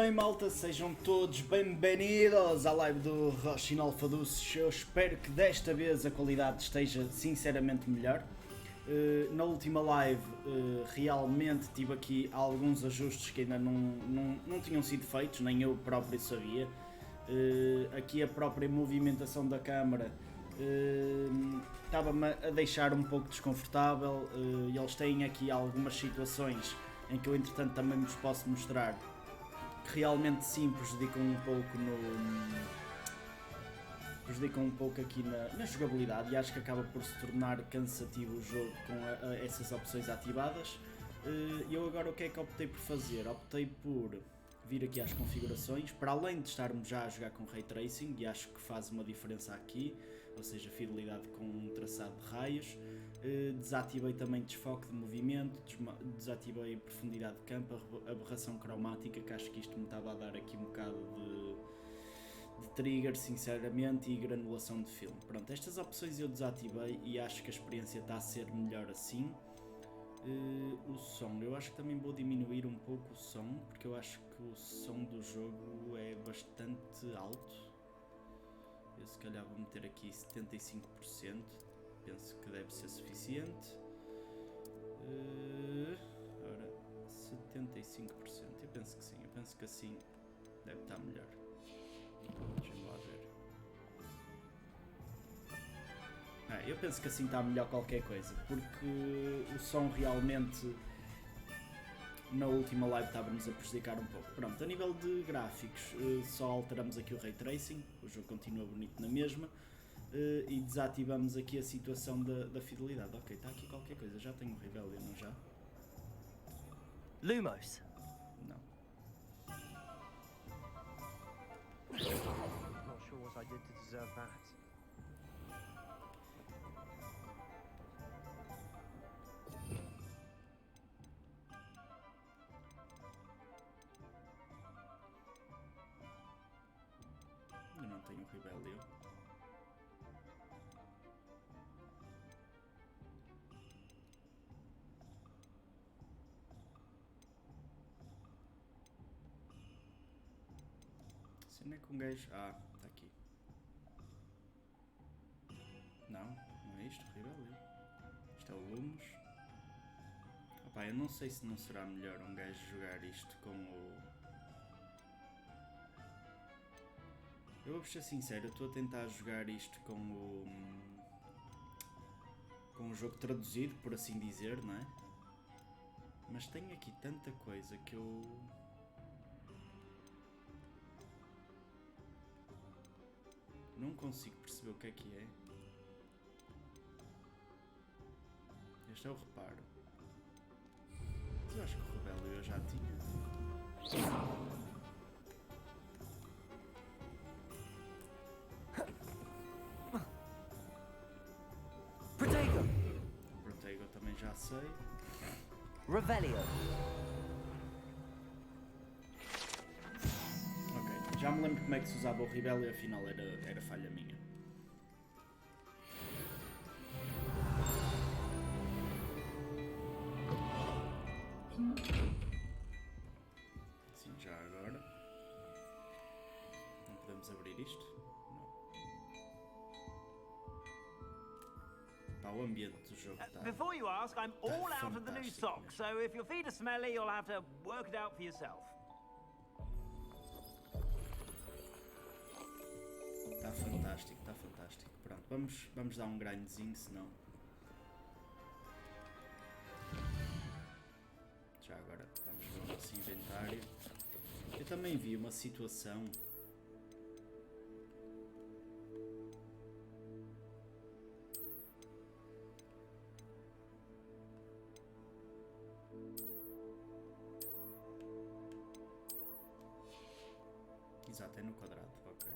Bem, malta, sejam todos bem-vindos à live do ROXItheofficial. Eu espero que desta vez a qualidade esteja sinceramente melhor. Na última live realmente tive aqui alguns ajustes que ainda não tinham sido feitos, nem eu próprio sabia. Aqui a própria movimentação da câmara estava-me a deixar um pouco desconfortável e eles têm aqui algumas situações em que eu entretanto também vos posso mostrar que realmente sim prejudicam um pouco aqui na jogabilidade, e acho que acaba por se tornar cansativo o jogo com essas opções ativadas. Eu agora o que é que optei por fazer? Optei por vir aqui às configurações, para além de estarmos já a jogar com Ray Tracing, e acho que faz uma diferença aqui, ou seja, fidelidade com um traçado de raios. Desativei também desfoque de movimento, desativei profundidade de campo, aberração cromática, que acho que isto me estava a dar aqui um bocado de trigger, sinceramente, e granulação de filme. Pronto, estas opções eu desativei e acho que a experiência está a ser melhor assim. O som, eu acho que também vou diminuir um pouco o som, porque eu acho que o som do jogo é bastante alto. Eu se calhar vou meter aqui 75%, penso que deve ser suficiente. Ora, 75%, eu penso que sim, eu penso que assim deve estar melhor. Deixa-me lá ver. Eu penso que assim está melhor qualquer coisa, porque o som realmente na última live estava-nos a prejudicar um pouco. Pronto, a nível de gráficos só alteramos aqui o Ray Tracing, o jogo continua bonito na mesma, e desativamos aqui a situação da fidelidade. Ok, está aqui qualquer coisa, já tenho o Rebellion, não já? Lumos. Não. Not sure what I did to deserve that. Eu não tenho o Rebellion. Se não é com um gajo... Ah, está aqui. Não é isto, Rebellion. Isto é o Lumos. Opa, eu não sei se não será melhor um gajo jogar isto com o... Eu vou ser sincero, eu estou a tentar jogar isto com o jogo traduzido, por assim dizer, não é? Mas tem aqui tanta coisa que eu... não consigo perceber o que é. Este é o reparo. Mas eu acho que o Rebellion eu já tinha. O Protego também já sei. Revelio. Ok, já me lembro como é que se usava o Rebellion e afinal era falha minha. Assim já agora. Não podemos abrir isto? Não. Pá, o ambiente do jogo está... Before you ask, I'm all out of the new fantástico, socks, so if your feet are smelly, you'll have to work it out for yourself. Está fantástico, está fantástico. Pronto, vamos dar um grindzinho, senão... Já agora vamos ver o nosso inventário. Eu também vi uma situação... Exato, é no quadrado, ok.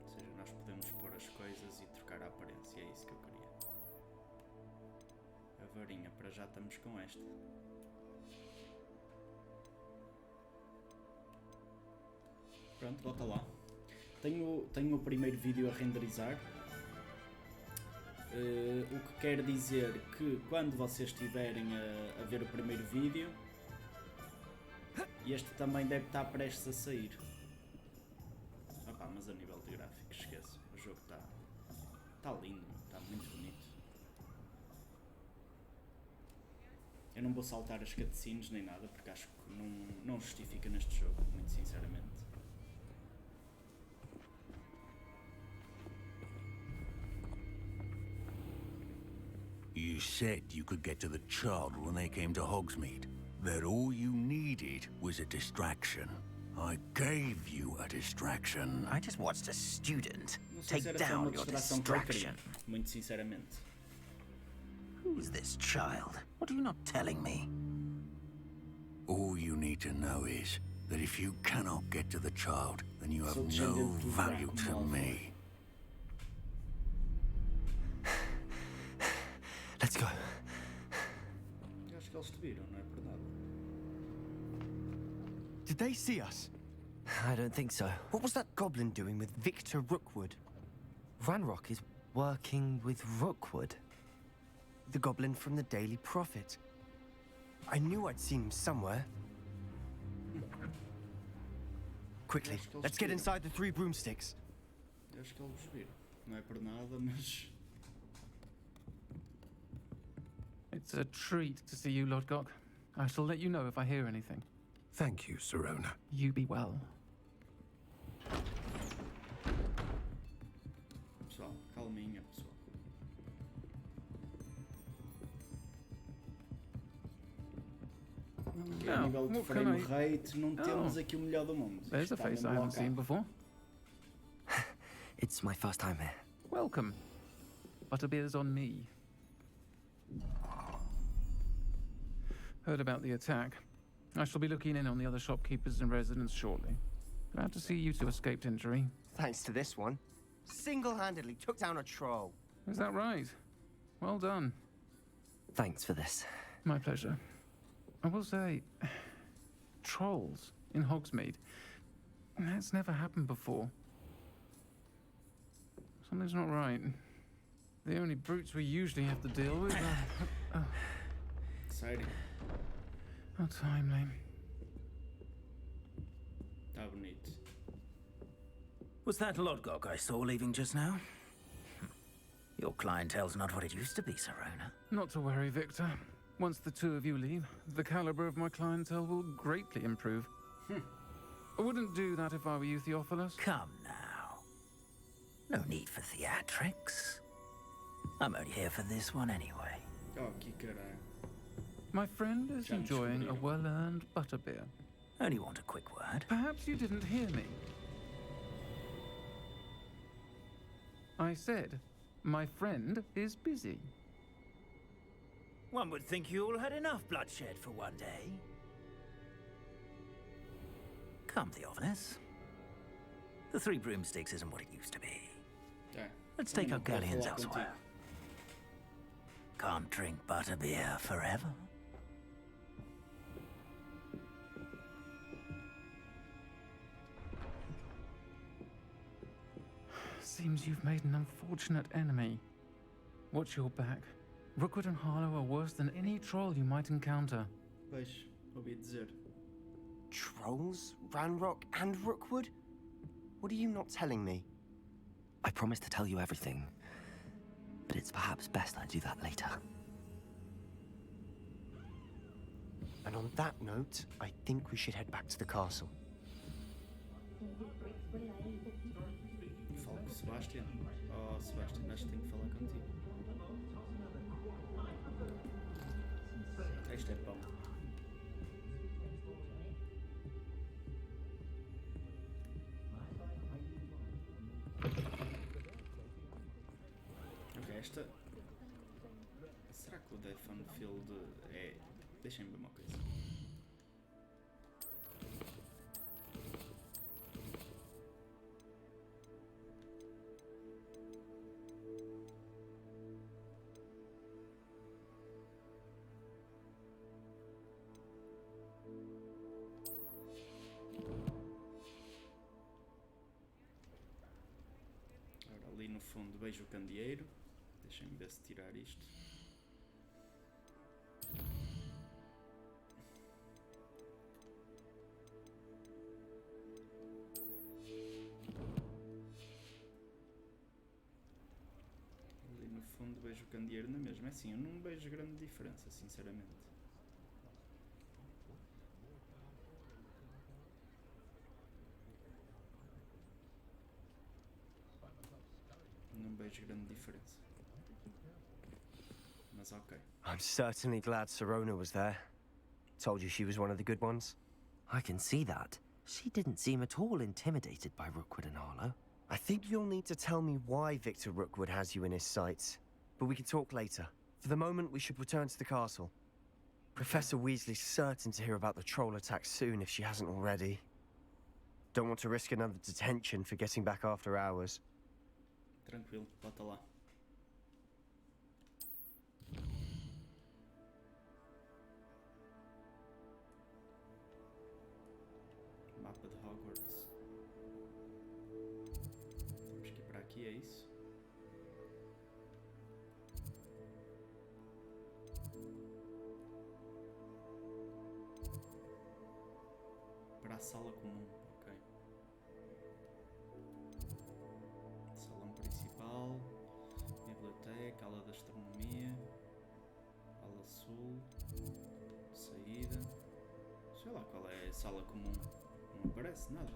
Ou seja, nós podemos pôr as coisas e trocar a aparência, é isso que eu queria. A varinha, para já estamos com esta. Pronto, volta lá. Tenho o primeiro vídeo a renderizar. O que quer dizer que quando vocês estiverem a ver o primeiro vídeo, E este também deve estar prestes a sair. Opá, mas a nível de gráficos, esquece. O jogo está lindo, está muito bonito. Eu não vou saltar as cutscenes nem nada, porque acho que não justifica neste jogo, muito sinceramente. You said you could get to the child when they came to Hogsmeade. That all you needed was a distraction. I gave you a distraction. I just watched a student Não sei se take era só uma down your distração para o distraction. crime, muito sinceramente. Who's this child? What are you not telling me? All you need to know is that if you cannot get to the child, then you have Sou no descendente do value Draco to Malfoy. me. Let's go. Eu acho que eles te viram, não é por nada. Did they see us? I don't think so. What was that goblin doing with Victor Rookwood? Ranrock is working with Rookwood. The goblin from the Daily Prophet. I knew I'd seen him somewhere. Quickly, let's get inside the 3 broomsticks. Eu acho que eles vos viram. Não é por nada, mas... It's a treat to see you, Lord Gok. I shall let you know if I hear anything. Thank you, Serona. You be well. Pessoal, calminha, pessoal. Aqui, a Now, nível de what can frame I- rate, não temos Oh. aqui o melhor do mundo. There's Isto a está face I mesmo haven't seen locado. before. It's my first time here. Welcome. Butterbeer's on me. Heard about the attack. I shall be looking in on the other shopkeepers and residents shortly. Glad to see you two escaped injury. Thanks to this one. Single-handedly took down a troll. Is that right? Well done. Thanks for this. My pleasure. I will say, trolls in Hogsmeade. That's never happened before. Something's not right. The only brutes we usually have to deal with are... Exciting. How timely. Está bonito. Was that Lodgok I saw leaving just now? Your clientele's not what it used to be, Serona. Not to worry, Victor. Once the two of you leave, the caliber of my clientele will greatly improve. I wouldn't do that if I were you, Theophilus. Come now. No need for theatrics. I'm only here for this one anyway. Oh, que caralho. My friend is Chance enjoying a for you. well-earned butterbeer. Only want a quick word. Perhaps you didn't hear me. I said, my friend is busy. One would think you all had enough bloodshed for one day. Come, Theophilus. The 3 broomsticks isn't what it used to be. É. Let's Também take our não quero galleons falar elsewhere. contigo. Can't drink butterbeer forever. Seems you've made an unfortunate enemy. Watch your back. Rookwood and Harlow are worse than any troll you might encounter. Pois, ouvi dizer. Trolls, Ranrock, and Rookwood? What are you not telling me? I promise to tell you everything, but it's perhaps best I do that later. And on that note, I think we should head back to the castle. Falo com o Sebastian. Oh, Sebastian, acho que tenho que falar contigo. Isto é pão. Ok, esta... Será que o Death on Field é... Deixem-me ver uma coisa. Ora, ali no fundo vejo o candeeiro. Deixem-me ver se tirar isto. vejo o candeeiro na mesma. É assim, eu não vejo grande diferença, sinceramente. Não vejo grande diferença. Mas ok. I'm certainly glad Sirona was there. Told you she was one of the good ones. I can see that. She didn't seem at all intimidated by Rookwood and Harlow. I think you'll need to tell me why Victor Rookwood has you in his sights. But we can talk later. For the moment, we should return to the castle. Professor Weasley's certain to hear about the troll attack soon if she hasn't already. Don't want to risk another detention for getting back after hours. Tranquilo, bota lá. Mapa de Hogwarts. Temos que ir para aqui, é isso? Para a sala comum, ok. Salão principal, biblioteca, aula de astronomia, aula sul, saída. Sei lá qual é a sala comum. Não aparece nada.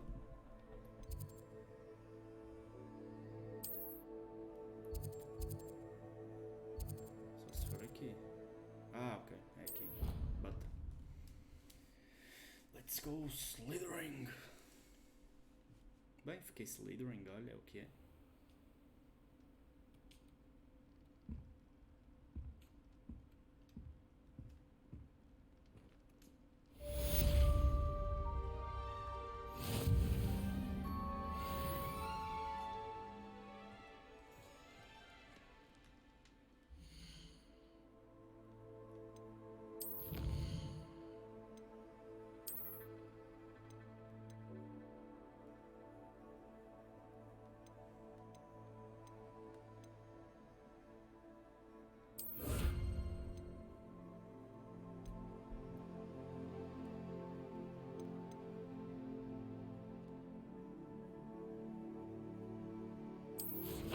Só se for aqui. Ah, ok. É aqui. Bata. Let's go Slytherin. Bem, fiquei Slytherin, olha, é o que é.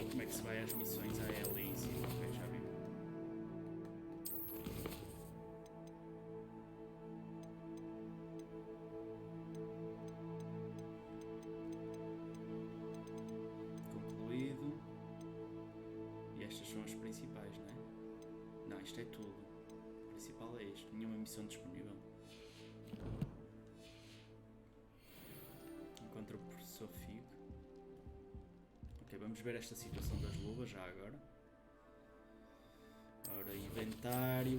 Como é que se vai às missões à Ellie em si? Ok, já vi. Concluído. E estas são as principais, não é? Não, isto é tudo. O principal é isto. Nenhuma missão disponível. Encontra o professor Figo. Ok, vamos ver esta situação das luvas já agora. Ora, inventário,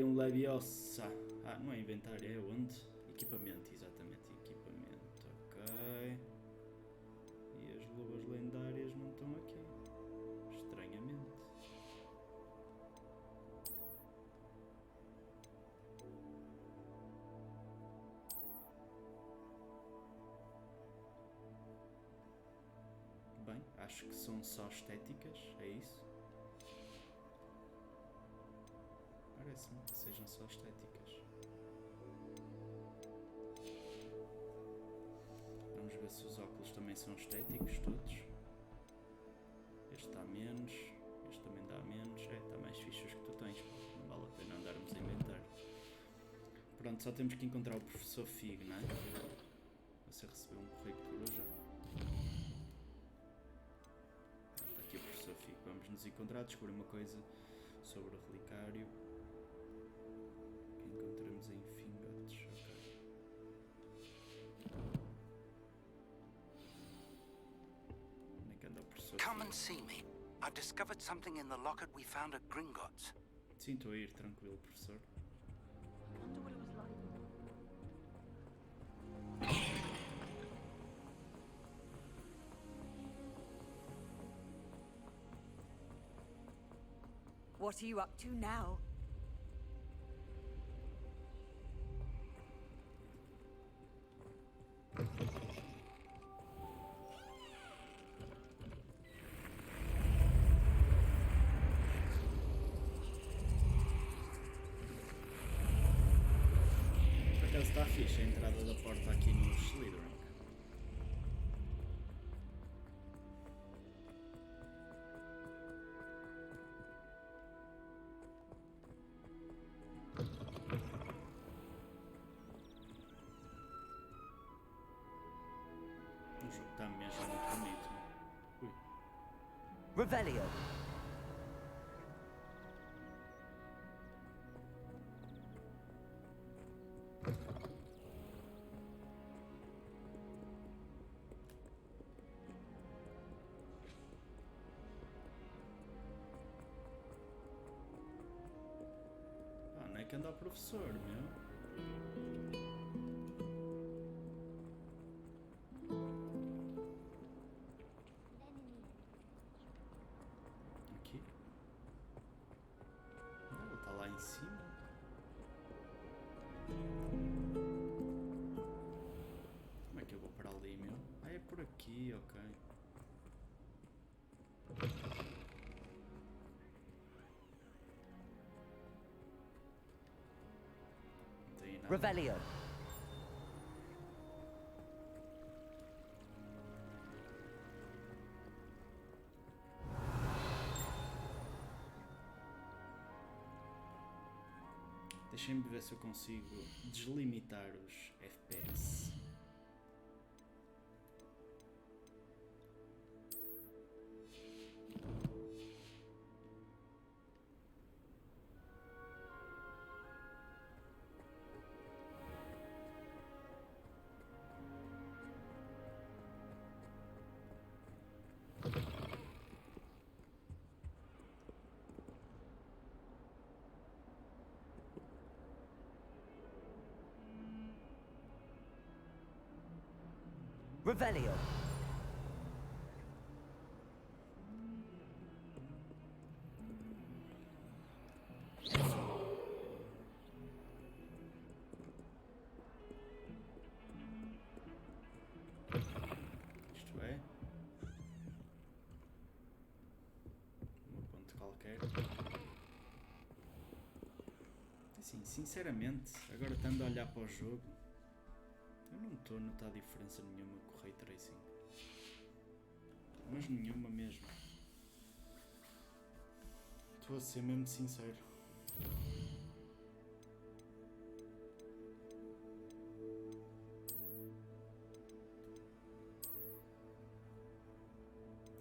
um Leviosa. Ah, não é inventário, é onde? Equipamento, exatamente, equipamento, ok. E as luvas lendárias não estão aqui, estranhamente. Bem, acho que são só estéticas, é isso? Parece-me que sejam só estéticas. Vamos ver se os óculos também são estéticos, todos. Este está menos, este também dá menos. É, está mais fixe os que tu tens, não vale a pena andarmos a inventar. Pronto, só temos que encontrar o professor Fig, não é? Você recebeu um correio de coruja. Aqui o professor Figo. Vamos nos encontrar, descobrir uma coisa sobre o relicário que encontramos em Fingotes. Ok. Onde é que anda o professor Come Figo? and see me. I've discovered something in the locket we found at Gringotts. Sim, estou a ir, tranquilo, professor. What are you up to now? Por acaso está fixe a entrada da porta aqui no Slytherin. bonito. Ui. Revelio. Ah, não é que anda o professor, meu. Aqui. Ah, ele está lá em cima. Como é que eu vou para ali, meu? Ah, é por aqui, ok. Não tem nada. Revelio. Deixem-me ver se eu consigo deslimitar os FPS. Revelio. Isto é um ponto qualquer. Assim, sinceramente, agora estando a olhar para o jogo, eu não estou a notar diferença nenhuma com o Ray Tracing. Mas nenhuma mesmo. Estou a ser mesmo sincero.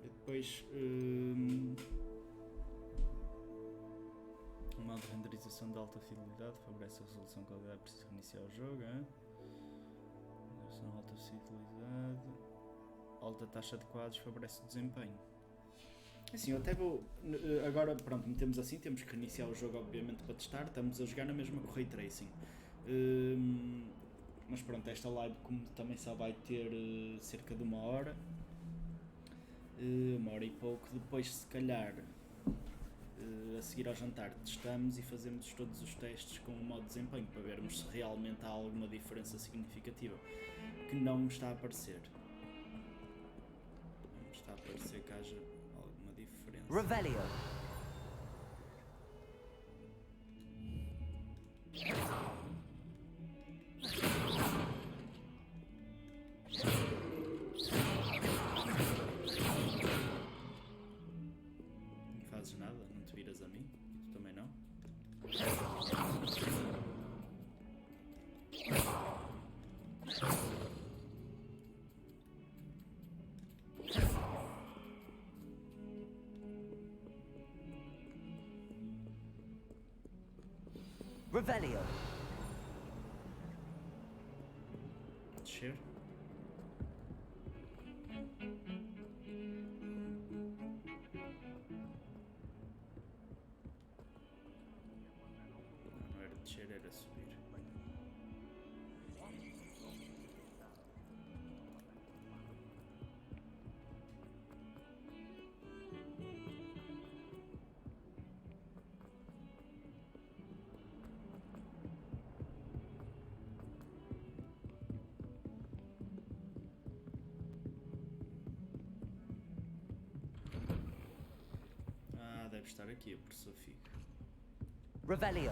E depois o modo de renderização de alta fidelidade favorece a resolução e qualidade precisa iniciar o jogo. Renderização alta fidelidade, alta taxa de quadros favorece o desempenho. Assim, eu até vou. Agora, pronto, metemos assim, temos que reiniciar o jogo, obviamente, para testar. Estamos a jogar na mesma com o Ray Tracing. Mas pronto, esta live, como também só vai ter cerca de uma hora e pouco, depois, se calhar, a seguir ao jantar, testamos e fazemos todos os testes com o modo de desempenho para vermos se realmente há alguma diferença significativa, que não me está a parecer. Não me está a parecer que haja alguma diferença. Revelio. Não fazes nada? Não te viras a mim? E tu também não? Revelio. Descer? Não era descer, era subir. Ah, deve estar aqui, o professor Figo. Revelio.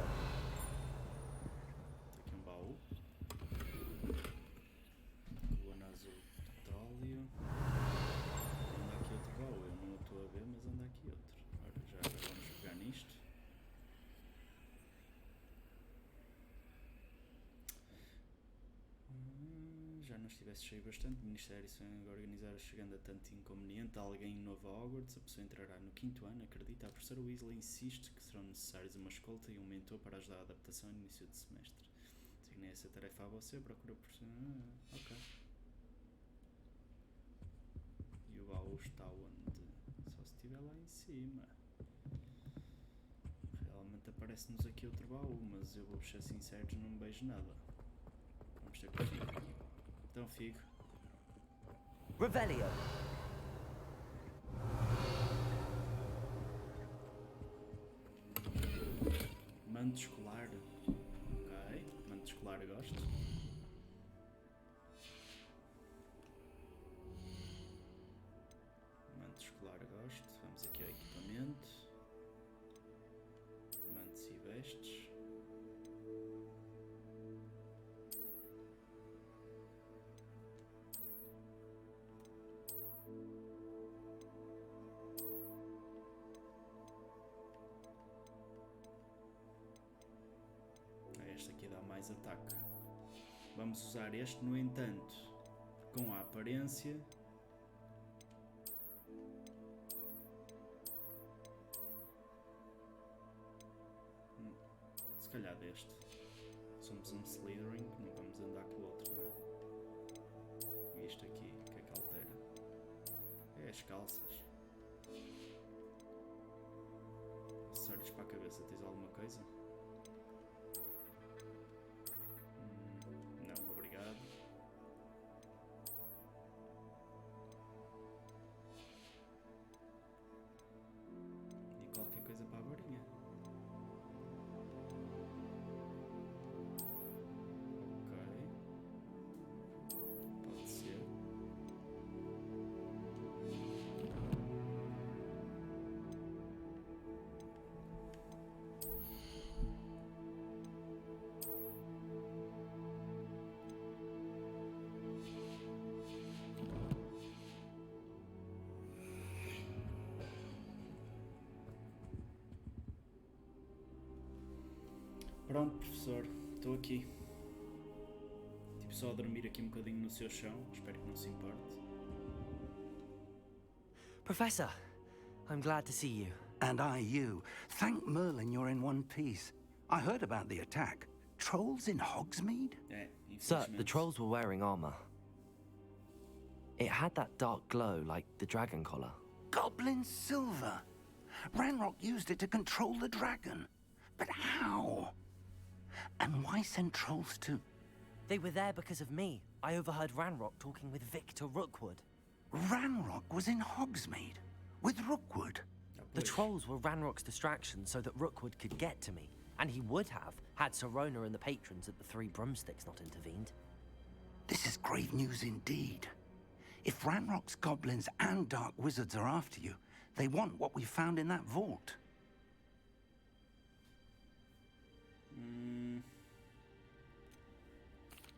Está aqui um baú. Coluna azul de petróleo. Anda aqui outro baú, eu não o estou a ver, mas anda aqui outro. Ora, já vamos pegar nisto. Já não estivesse cheio bastante, o Ministério se organizar chegando a tanto inconveniente, alguém novo a Hogwarts, a pessoa entrará no 5º ano, acredita, a professora Weasley insiste que serão necessários uma escolta e um mentor para ajudar a adaptação no início de semestre. Designei essa tarefa a você, procura por... ok. E o baú está onde? Só se estiver lá em cima. Realmente aparece-nos aqui outro baú, mas eu vou ser sincero, não vejo nada. Vamos ter com o Figo. Então, Figo. Revelio. Manto escolar. Ok. Manto escolar eu gosto. Manto escolar eu gosto. Vamos aqui ao equipamento. Mantos e vestes. Este aqui dá mais ataque. Vamos usar este, no entanto, com a aparência. Se calhar deste. Somos um Slytherin, não vamos andar com o outro, não é? E isto aqui, que é que altera? É as calças. Acessórios para a cabeça, tens alguma coisa? Não, obrigado. E qualquer coisa para a varinha. Ok. Pode ser. Pronto, professor, estou aqui. Tipo, só a dormir aqui um bocadinho no seu chão, espero que não se importe. Professor, I'm glad to see you. And I you. Thank Merlin you're in one piece. I heard about the attack. Trolls in Hogsmeade? É, Sir, infelizmente. the trolls were wearing armor. It had that dark glow like the dragon collar. Goblin silver. Ranrock used it to control the dragon. But how? And why send trolls to... They were there because of me. I overheard Ranrock talking with Victor Rookwood. Ranrock was in Hogsmeade? With Rookwood? The trolls were Ranrock's distraction so that Rookwood could get to me. And he would have, had Sirona and the patrons at the Three Broomsticks not intervened. This is grave news indeed. If Ranrock's goblins and dark wizards are after you, they want what we found in that vault.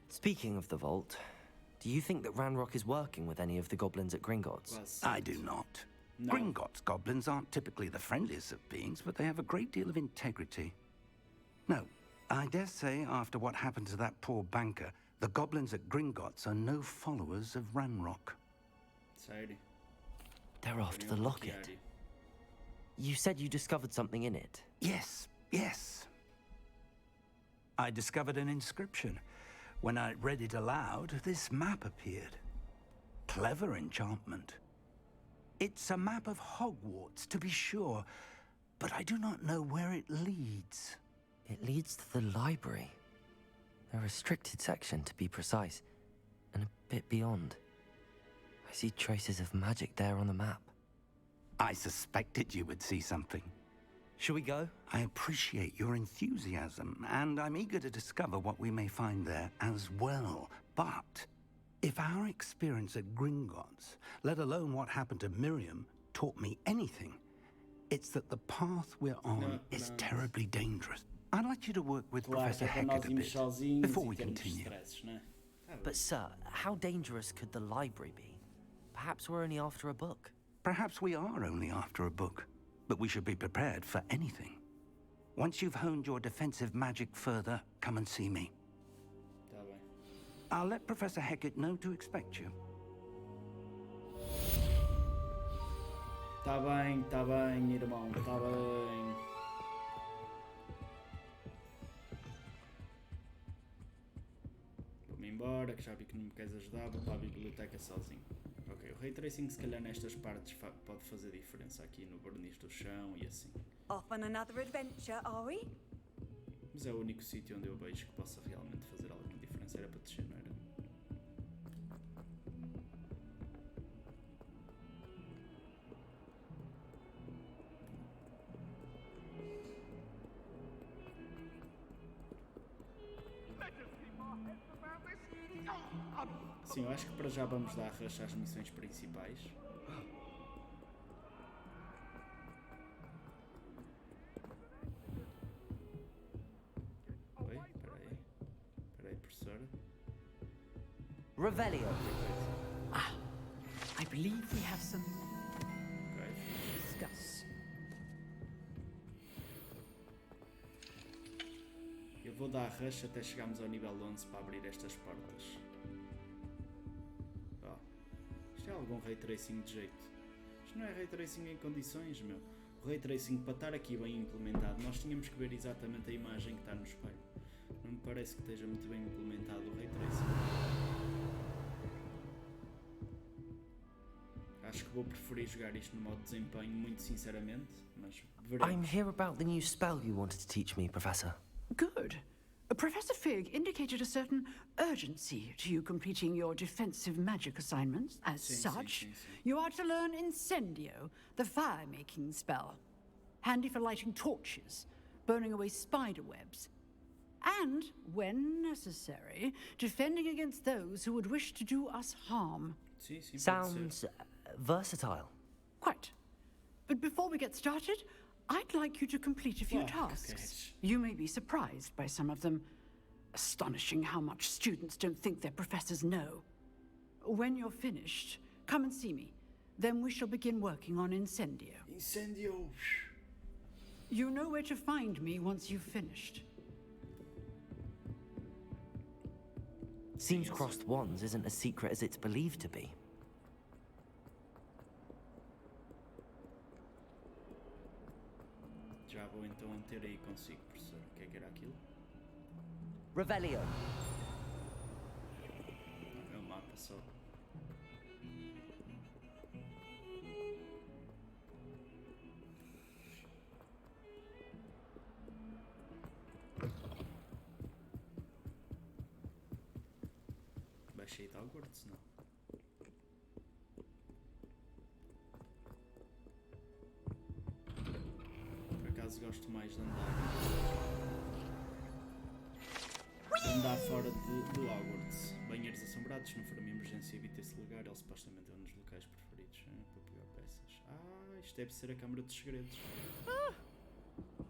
Speaking of the vault, do you think that Ranrock is working with any of the goblins at Gringotts? I do not. No. Gringotts goblins aren't typically the friendliest of beings, but they have a great deal of integrity. No, I dare say after what happened to that poor banker, the goblins at Gringotts are no followers of Ranrock. Sério? They're after the locket. You said you discovered something in it. Yes, yes. I discovered an inscription. When I read it aloud, this map appeared. Clever enchantment. It's a map of Hogwarts, to be sure, but I do not know where it leads. It leads to the library. A restricted section, to be precise, and a bit beyond. I see traces of magic there on the map. I suspected you would see something. Shall we go? I appreciate your enthusiasm, and I'm eager to discover what we may find there as well. But if our experience at Gringotts, let alone what happened to Miriam, taught me anything, it's that the path we're on is terribly dangerous. I'd like you to work with Professor Hecat a bit before we continue. But sir, how dangerous could the library be? Perhaps we're only after a book. Perhaps we are only after a book, but we should be prepared for anything. Once you've honed your defensive magic further, come and see me. Tá bem. I'll let Professor Hecat know to expect you. Tá bem, irmão, tá bem. Vou-me embora, que já vi que não me queres ajudar, vou para a biblioteca sozinho. Ok, o Ray Tracing se calhar nestas partes pode fazer diferença aqui no verniz do chão e assim. Off on another adventure, are we? Mas é o único sítio onde eu vejo que possa realmente fazer alguma diferença. Era para descer, não era? Sim, eu acho que para já vamos dar rush às missões principais. Oi, peraí, professora. Revelio. I believe we have some Ok. discuss. Eu vou dar rush até chegarmos ao nível 11 para abrir estas portas. Isto é algum Ray Tracing de jeito. Isto não é Ray Tracing em condições, meu. O Ray Tracing, para estar aqui bem implementado, nós tínhamos que ver exatamente a imagem que está no espelho. Não me parece que esteja muito bem implementado o Ray Tracing. Acho que vou preferir jogar isto no modo desempenho, muito sinceramente, mas veremos. I'm here about the new spell you wanted to teach me, Professor. Good. Professor Fig indicated a certain urgency to you completing your defensive magic assignments. As such, you are to learn Incendio, the fire-making spell. Handy for lighting torches, burning away spider webs, and, when necessary, defending against those who would wish to do us harm. Sounds versatile. Quite. But before we get started, I'd like you to complete a few tasks. You may be surprised by some of them. Astonishing how much students don't think their professors know. When you're finished, come and see me. Then we shall begin working on Incendio. Incendio! You know where to find me once you've finished. Seems crossed wands isn't as secret as it's believed to be. Já vou então ter aí consigo, professor. O que era aquilo? Revelio. É o mapa só. Baixei de HOGWARTS, não. Por acaso gosto mais de andar fora de HOGWARTS. Banheiros assombrados, se não for uma emergência, evita esse lugar. Ele supostamente é um dos locais preferidos para pegar peças. Isto deve ser a Câmara dos Segredos.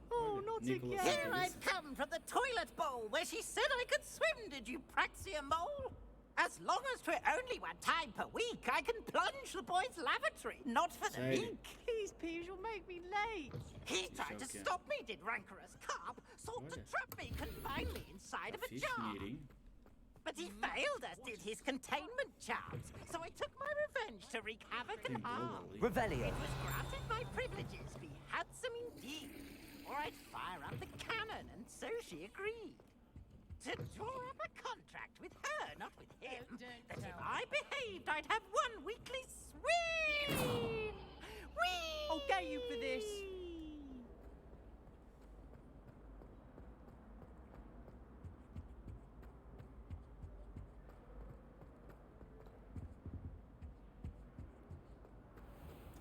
Oh, not again! Here I've come from the toilet bowl where she said I could swim, did you praxia mole? As long as 'twere only one time per week, I can plunge the boys' lavatory, not for the meek. Please, Peeves, you'll make me late. He tried to stop me, did rancorous carp, sought to trap me, confine me inside of a jar. But he failed, as did his containment charms, so I took my revenge to wreak havoc and harm. Revelio. It was granted my privileges be handsome indeed, or I'd fire up the cannon, and so she agreed. To draw up a contract with her, not with him, that if I behaved, I'd have one weekly swim! Whee! I'll get you for this.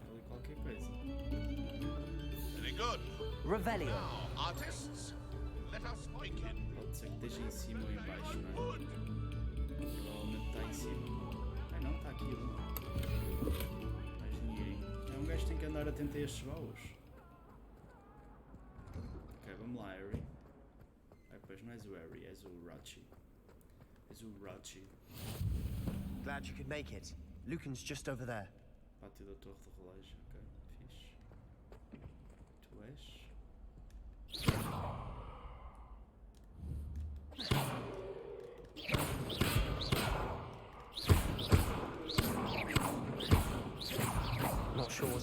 Ali qualquer coisa. Very good. Revelio. Now, artists, let us begin. Pode ser que esteja em cima ou em baixo, não é? Provavelmente está em cima. Não, está aqui. Mais dinheirinho. Um gajo tem que andar atento a estes baús. Ok, vamos lá, Harry. Pois não és o Harry, és o ROXI. És o ROXI. Glad you could make it. Lucan's just over there. Pátio da Torre do Relógio, ok, fixe. Tu és?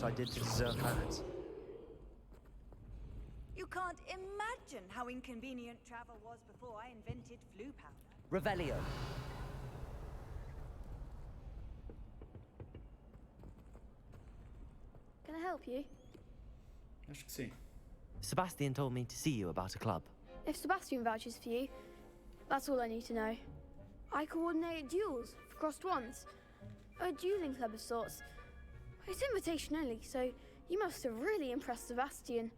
else I did to deserve that. You can't imagine how inconvenient travel was before I invented flu powder. Revelio. Can I help you? Acho que sim. Sebastian told me to see you about a club. If Sebastian vouches for you, that's all I need to know. I coordinate duels for crossed ones. A dueling club of sorts. It's invitation only, so you must have really impressed Sebastian.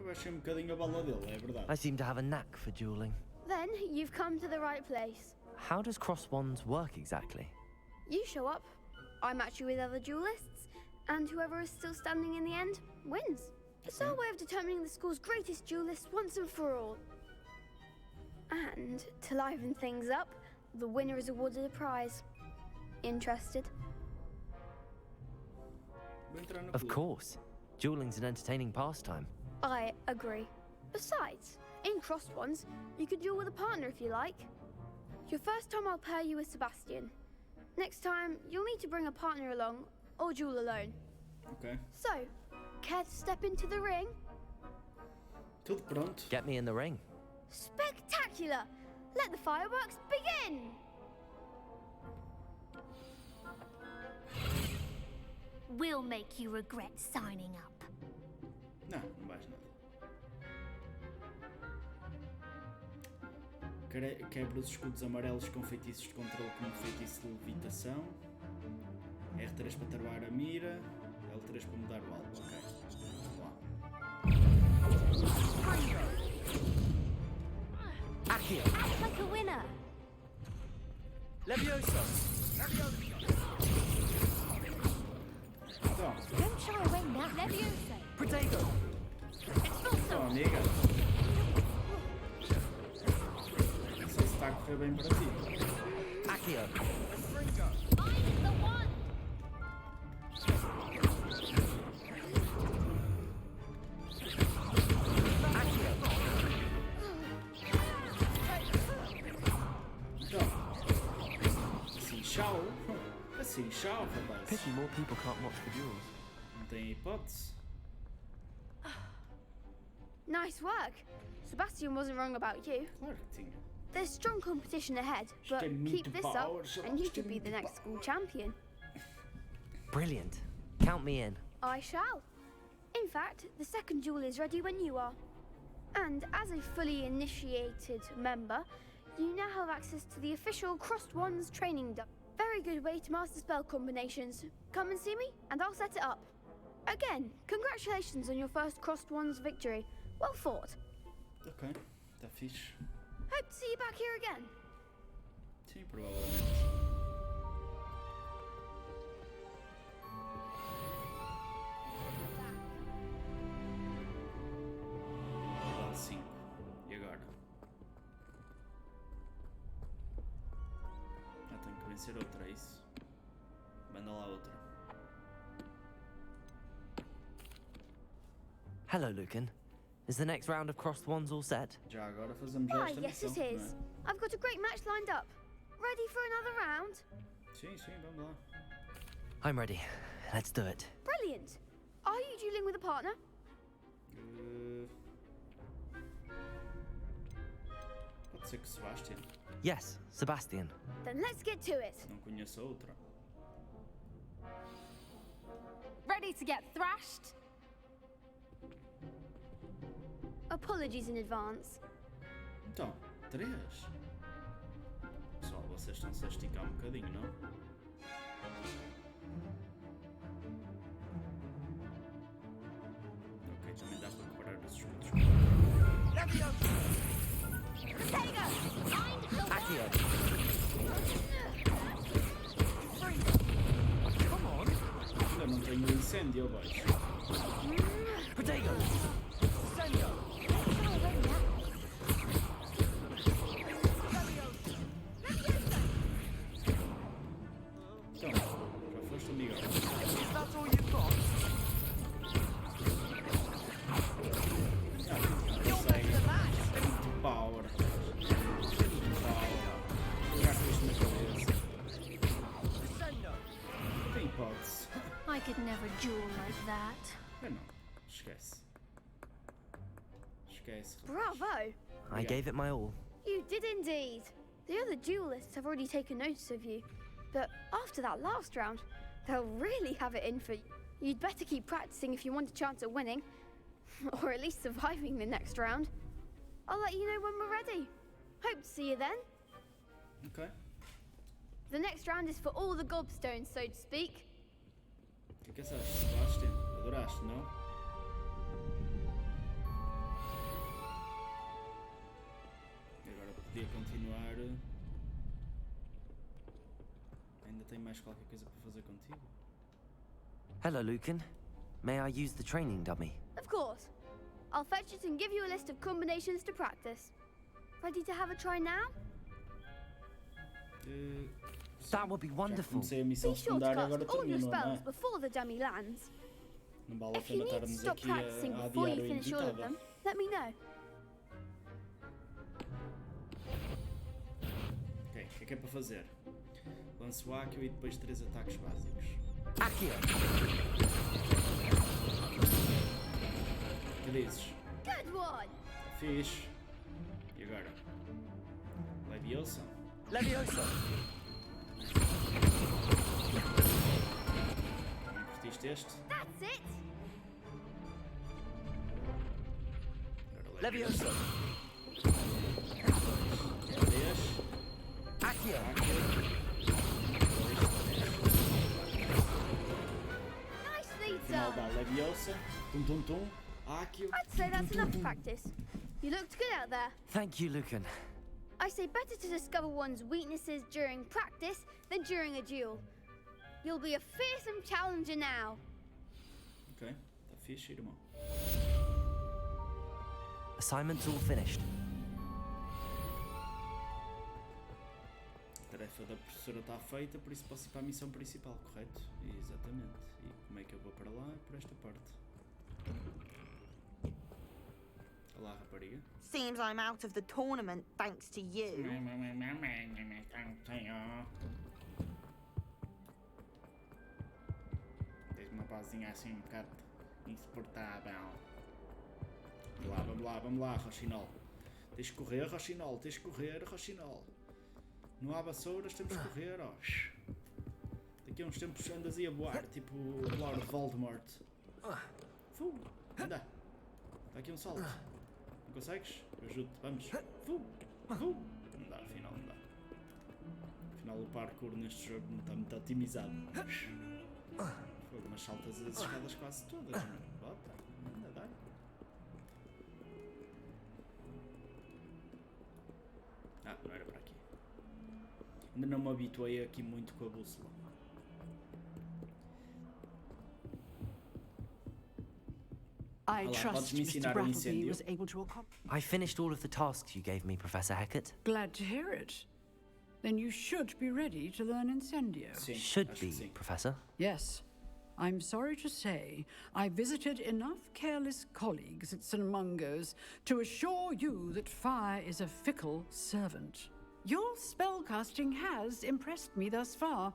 Eu achei bocadinho a bala dele, é verdade. I seem to have a knack for dueling. Then you've come to the right place. How does cross wands work exactly? You show up, I match you with other duelists, and whoever is still standing in the end wins. It's our way of determining the school's greatest duelist once and for all. And to liven things up, the winner is awarded a prize. Interested? Of course. Dueling's an entertaining pastime. I agree. Besides, in crossed ones, you could duel with a partner if you like. Your first time I'll pair you with Sebastian. Next time, you'll need to bring a partner along, or duel alone. Ok. So, care to step into the ring? Tudo pronto. Get me in the ring. Spectacular! Let the fireworks begin! We'll make you regret signing up. Não, não vais nada. Quebra os escudos amarelos com feitiços de controle como feitiço de levitação. R3 para travar a mira. L3 para mudar o alvo. Ok. Vamos lá. Accio. Act like a winner. Levioso. Então. Don't shy away now. Levioso. Protego. Então, amiga. Não sei se está a correr bem para ti. Accio. I'm the one. Assim, tchau, rapaz. Pity more people can't watch the duels. Não tem hipótese. Nice work. Sebastian wasn't wrong about you. Claro que tinha. There's strong competition ahead, but keep this up and you could be the next school champion. Brilliant. Count me in. I shall. In fact, the second duel is ready when you are. And as a fully initiated member, you now have access to the official Crossed Wands training dump. Very good way to master spell combinations. Come and see me, and I'll set it up. Again, congratulations on your first Crossed Wands victory. Well fought. Ok, está fixe. Hope to see you back here again. Sim, provavelmente. Level 5. E agora? Tenho que vencer outra, é isso? Manda lá outra. Hello, Lucan. Is the next round of crossed wands all set? Já agora fazemos Ah, esta yes missão, it is. não é? I've got a great match lined up. Ready for another round? Sim, sim, vamos lá. I'm ready. Let's do it. Brilliant. Are you dueling with a partner? Pode ser que Sebastian. Yes, Sebastian. Then let's get to it. Não conheço outra. Ready to get thrashed? Apologies in advance. Então, 3. Pessoal, vocês estão-se a esticar um bocadinho, não? Ok, também dá para reparar os escudos. Ainda não tenho o incêndio abaixo. Protego! Então, já foste, amigo. That's all you've got? Power. jewel like that. Eu não. Esquece. Esquece. Bravo! I gave it my all. You did indeed. The other duelists have already taken notice of you. But after that last round, they'll really have it in for you. You'd better keep practicing if you want a chance at winning. Or at least surviving the next round. I'll let you know when we're ready. Hope to see you then. Ok. The next round is for all the gobstones, so to speak. O que achaste? Gostaste? Adoraste, não? E agora podia continuar. Ainda tem mais qualquer coisa para fazer contigo? Hello, Lucan. May I use the training dummy? Of course. I'll fetch it and give you a list of combinations to practice. Ready to have a try now? That would be wonderful. Comecei a Be missão sure to secundária, cast agora all your termino, não spells é? before the dummy lands. Não vale a If you pena need to estarmos stop aqui practicing a before adiar you o finish all of inevitável. them, let me know. Ok, o que é para fazer? Lance o Accio e depois 3 ataques básicos. Accio! O que dizes? Good one! Fixe. E agora? Leviosa? Leviosa! Também curtiste este? That's it! Agora Leviosa! 3. Accio! Nicely Final done! dá Leviosa. Tum tum tum. Accio. I'd say that's enough practice. You looked good out there. Thank you, Lucan. I say better to discover one's weaknesses during practice than during a duel. You'll be a fearsome challenger now. Ok, está fixe, irmão. Assignment's all finished. A tarefa da professora está feita, por isso posso ir para a missão principal, correto? Exatamente. E como é que eu vou para lá? É por esta parte. Olá, rapariga. Seems I'm out of the tournament thanks to you. Tens uma vozinha assim um bocado insuportável. Vamos lá, Rochinol. Tens de correr, Rochinol. Tens de correr, Rochinol. Não há vassouras, temos de correr, ó. Daqui a uns tempos andas aí a voar, tipo o Lord Voldemort. Anda. Está aqui um salto. Não consegues? Eu ajudo-te, vamos. Não dá, afinal não dá. Afinal o parkour neste jogo não está muito otimizado. Fogo, mas saltas as escadas quase todas, mano. Bota, anda, dá. Ah, não era para aqui. Ainda não me habituei aqui muito com a bússola. I trust Mr. Brattleby was able to accomplish. I finished all of the tasks you gave me, Professor Hecat. Glad to hear it. Then you should be ready to learn Incendio. Should be, Professor. Yes. I'm sorry to say, I visited enough careless colleagues at St. Mungo's to assure you that fire is a fickle servant. Your spellcasting has impressed me thus far,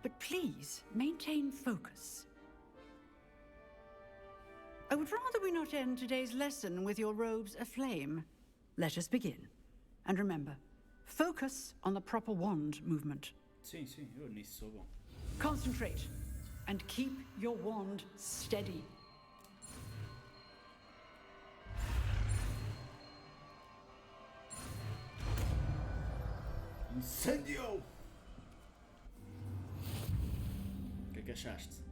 but please maintain focus. I would rather we not end today's lesson with your robes aflame. Let us begin. And remember, focus on the proper wand movement. Sim, eu nisso sou bom. Concentrate, and keep your wand steady. Incendio! O que é que achaste?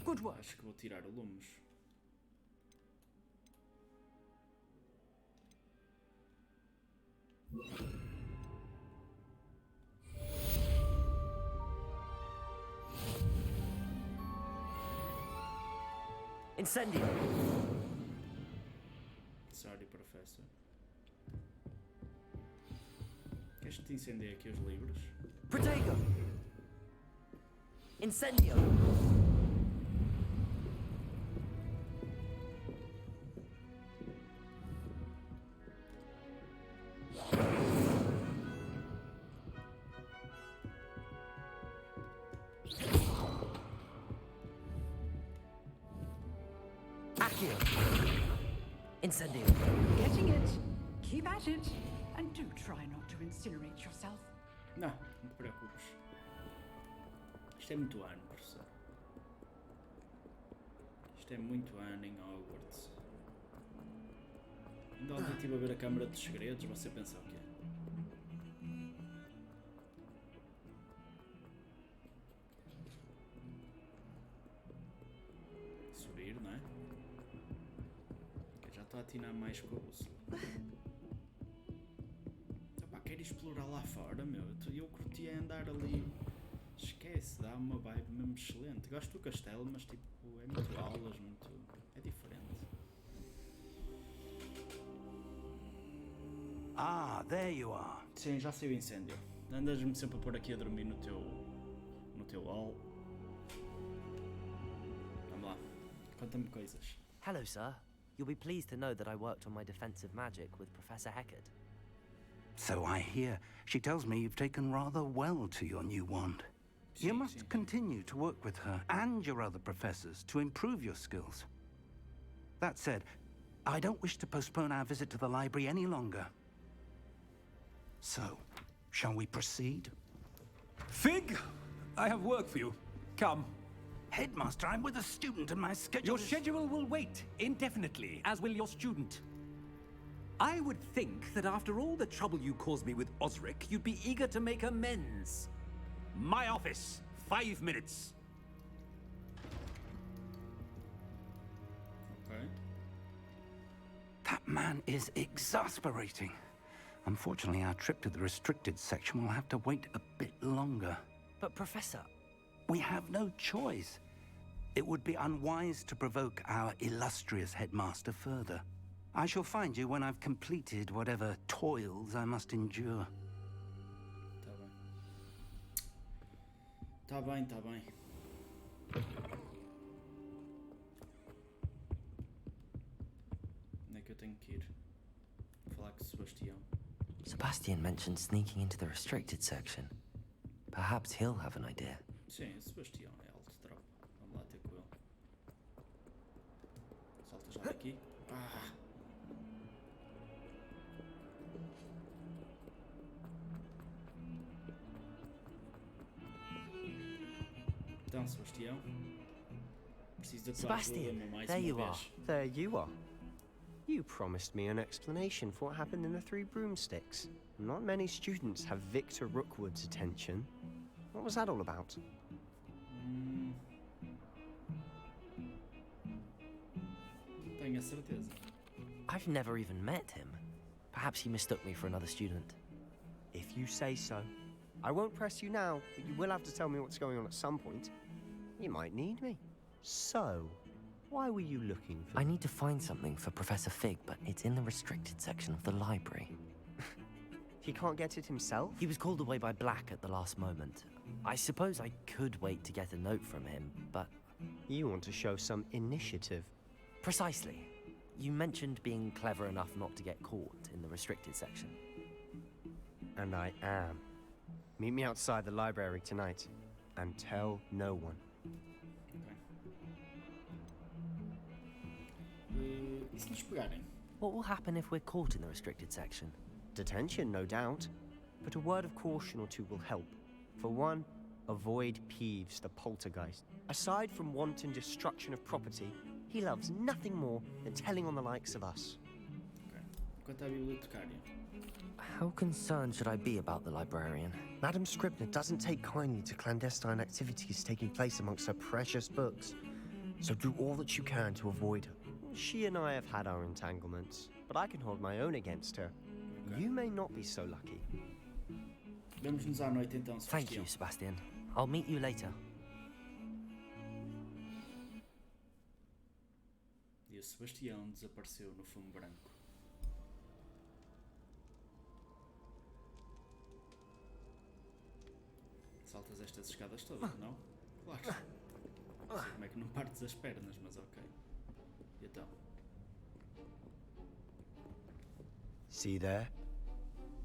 Good work. Acho que vou tirar o Lumos. Incendio! Sorry, professor. Queres que te incendie aqui os livros? Protego! Incendio! Accio. Incendio. Getting it. Keep at it. And do try not to incinerate yourself. Não, não te preocupes. Isto é muito ano, professor. Isto é muito ano em Hogwarts. Ainda ontem estive a ver a Câmara dos Segredos, você pensa o quê? Subir, não é? Que eu já estou a atinar mais com a bússola. Epá, quero explorar lá fora, meu. Eu curtia andar ali. Esquece, dá uma vibe mesmo excelente. Gosto do castelo, mas tipo, é muito aulas, muito... é diferente. Ah, there you are. Sim, já saiu o incêndio. Andas-me sempre a pôr aqui a dormir no teu hall. Vamos lá, conta-me coisas. Hello, sir. You'll be pleased to know that I worked on my defensive magic with Professor Heckard. So I hear. She tells me you've taken rather well to your new wand. You must continue to work with her and your other professors to improve your skills. That said, I don't wish to postpone our visit to the library any longer. So, shall we proceed? Fig, I have work for you. Come. Headmaster, I'm with a student and my schedule Your schedule will wait indefinitely, as will your student. I would think that after all the trouble you caused me with Osric, you'd be eager to make amends. My office, 5 minutes. Okay. That man is exasperating. Unfortunately, our trip to the restricted section will have to wait a bit longer. But, Professor... We have no choice. It would be unwise to provoke our illustrious headmaster further. I shall find you when I've completed whatever toils I must endure. Tá bem, tá bem. Onde é que eu tenho que ir? Falar com o Sebastião. Sebastian mentioned sneaking into the restricted section. Perhaps he'll have an idea. Sim, o Sebastião é alto tropa. Vamos lá ter com ele. Salta já daqui. Ah! Então, Sebastião. Preciso da tua ajuda mais there uma you vez. are. There you are. You promised me an explanation for what happened in the Three Broomsticks. Not many students have Victor Rookwood's attention. What was that all about? Tenho a certeza. I've never even met him. Perhaps he mistook me for another student. If you say so. I won't press you now, but you will have to tell me what's going on at some point. You might need me. So, why were you looking for... I need to find something for Professor Fig, but it's in the restricted section of the library. He can't get it himself? He was called away by Black at the last moment. I suppose I could wait to get a note from him, but... You want to show some initiative. Precisely. You mentioned being clever enough not to get caught in the restricted section. And I am. Meet me outside the library tonight, and tell no one. E se nos pegarem? What will happen if we're caught in the restricted section? Detention, no doubt. But a word of caution or two will help. For one, avoid Peeves, the poltergeist. Aside from wanton destruction of property, he loves nothing more than telling on the likes of us. Okay. Quanto à bibliotecária? How concerned should I be about the librarian? Madam Scribner doesn't take kindly to clandestine activities taking place amongst her precious books. So do all that you can to avoid her. She and I have had our entanglements, but I can hold my own against her. Okay. You may not be so lucky. Vemo-nos à noite então, Sebastião. Thank you, Sebastian. I'll meet you later. E o Sebastião desapareceu no fumo branco. Saltas estas escadas todas, não? Claro. Não sei como é que não partes as pernas, mas ok. E então? See there?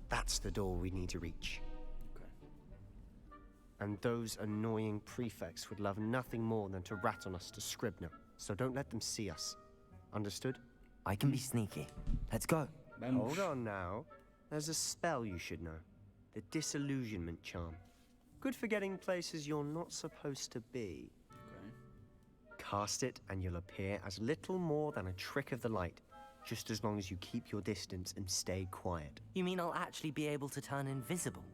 That's the door we need to reach. Okay. And those annoying prefects would love nothing more than to rat on us to Scribner, so don't let them see us. Understood? I can be sneaky. Let's go. Hold on now. There's a spell you should know. The Disillusionment Charm. Good for getting places you're not supposed to be. Okay. Cast it and you'll appear as little more than a trick of the light, just as long as you keep your distance and stay quiet. You mean I'll actually be able to turn invisible?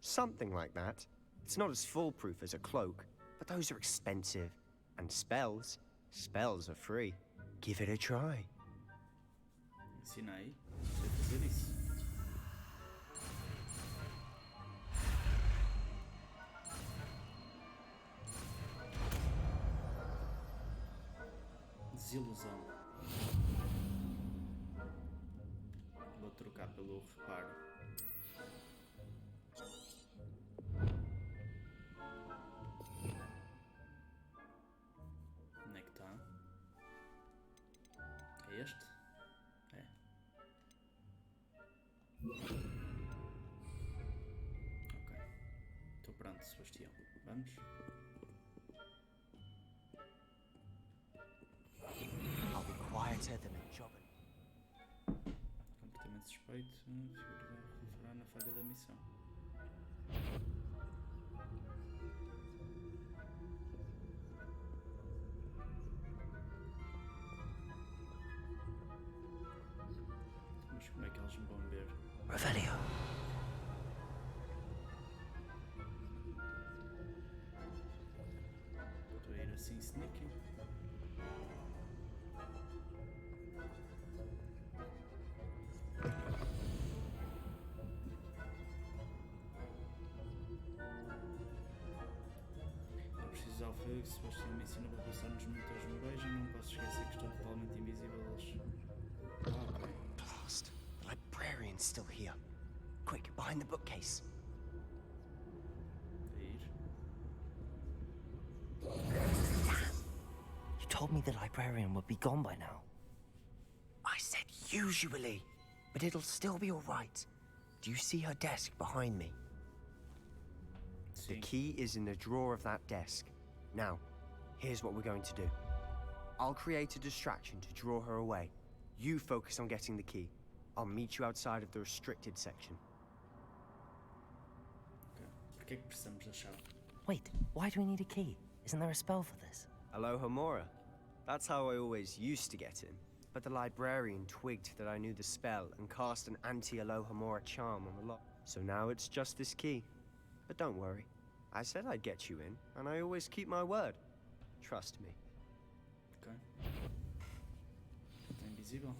Something like that. It's not as foolproof as a cloak, but those are expensive. And spells are free. Give it a try. Ensina aí. Sei fazer isso. Desilusão. Vou trocar pelo reparo. Onde é que está? É este? É. Ok. Estou pronto, Sebastião. Vamos? I'll be quieter than a job. Comportamento suspeito. Figura referirá na falha da missão. Mas como é que eles me vão ver? Revelio. Estou a ir assim sneaky. Não preciso usar o fogo, Sebastião me ensina para passar nos monitores me beijam, não posso esquecer que estou totalmente invisível a eles. Ok. Blast. The librarian's still here. Quick, behind the bookcase. You told me the librarian would be gone by now. I said usually, but it'll still be all right. Do you see her desk behind me? The key is in the drawer of that desk. Now, here's what we're going to do. I'll create a distraction to draw her away. You focus on getting the key. I'll meet you outside of the restricted section. Ok. Por que é que precisamos da chave? Wait, why do we need a key? Isn't there a spell for this? Alohomora. That's how I always used to get in. But the librarian twigged that I knew the spell and cast an anti-Alohomora charm on the lock. So now it's just this key. But don't worry. I said I'd get you in, and I always keep my word. Trust me. Ok. Está invisível.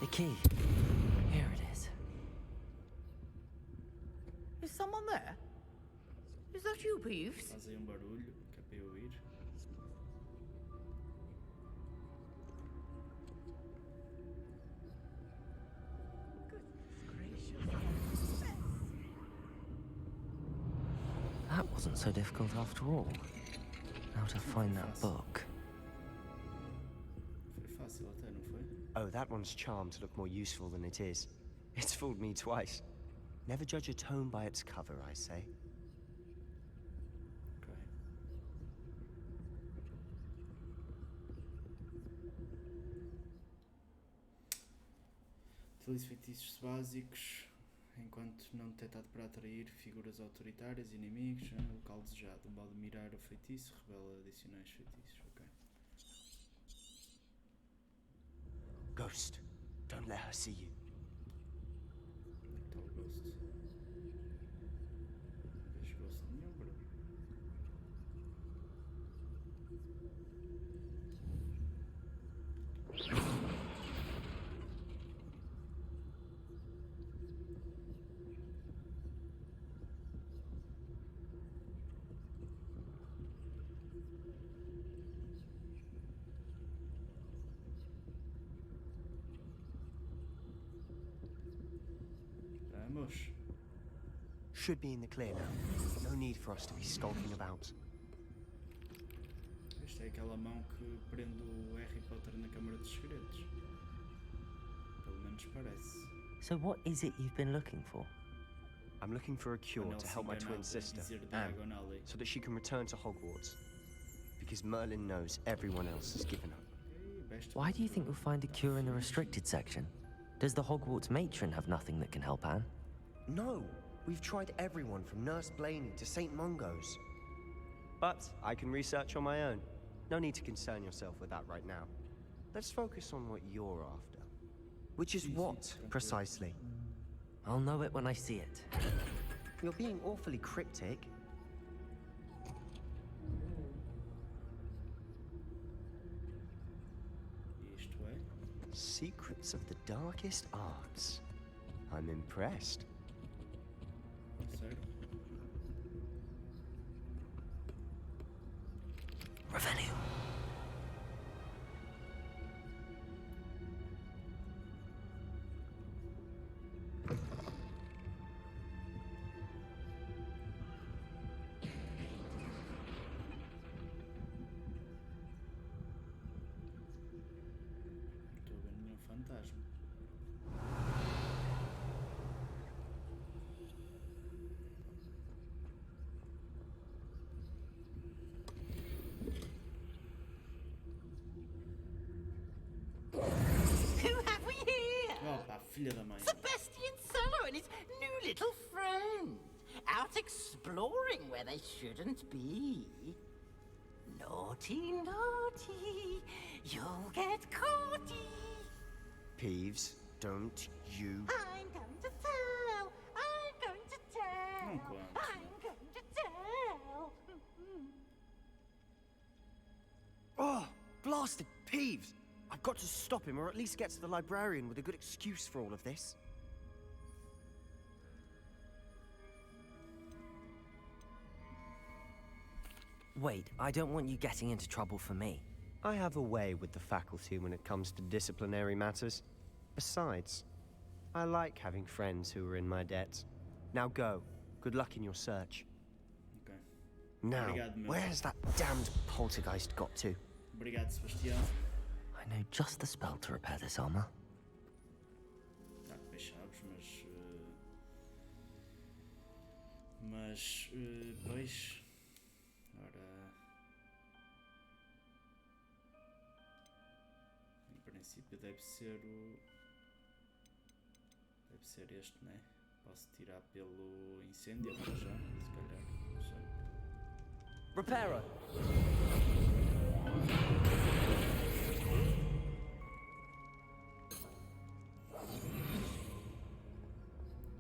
The key. Here it is. Is someone there? Is that you, Peeves? Faz aí barulho, que é para eu ir. That wasn't so difficult after all. How to find that book. Foi fácil até, não foi? Oh, that one's charmed to look more useful than it is. It's fooled me twice. Never judge a tome by its cover, I say. Ok. Utilize feitiços básicos enquanto não detectado para atrair figuras autoritárias, inimigos, local desejado. Vale mirar o feitiço, revela adicionais feitiços. Ok. Ghost, don't let her see you. Onde é que está o Ghost? Não vejo Ghost nenhum, bro. Vamos. Should be in the clear now. No need for us to be skulking about. Esta é aquela mão que prende o Harry Potter na Câmara dos Segredos. Pelo So what is it you've been looking for? I'm looking for a cure to help my twin sister, Anne, so that she can return to Hogwarts. Because Merlin knows everyone else has given up. Why do you think you'll find a cure in the restricted section? Does the Hogwarts matron have nothing that can help Anne? No! We've tried everyone from Nurse Blaney to St. Mungo's. But I can research on my own. No need to concern yourself with that right now. Let's focus on what you're after. Which is what, precisely? I'll know it when I see it. You're being awfully cryptic. Secrets of the darkest arts. I'm impressed. Revenue. Filha da mãe. Sebastian Sallow and his new little friend. Out exploring where they shouldn't be. Naughty, naughty. You'll get caughty. Peeves, don't you... I'm going to tell. I'm going to tell. I'm going to tell. Oh, blasted Peeves! I've got to stop him, or at least get to the librarian with a good excuse for all of this. Wait, I don't want you getting into trouble for me. I have a way with the faculty when it comes to disciplinary matters. Besides, I like having friends who are in my debt. Now go. Good luck in your search. Okay. Now, Obrigado, meu. where's that damned poltergeist got to? Obrigado, Sebastião. I know just the spell to repair this armor. Depois sabes, mas... pois... Ora... Em princípio deve ser o... Deve ser este, né? Posso tirar pelo incêndio para já, se calhar, não sei. Repairer!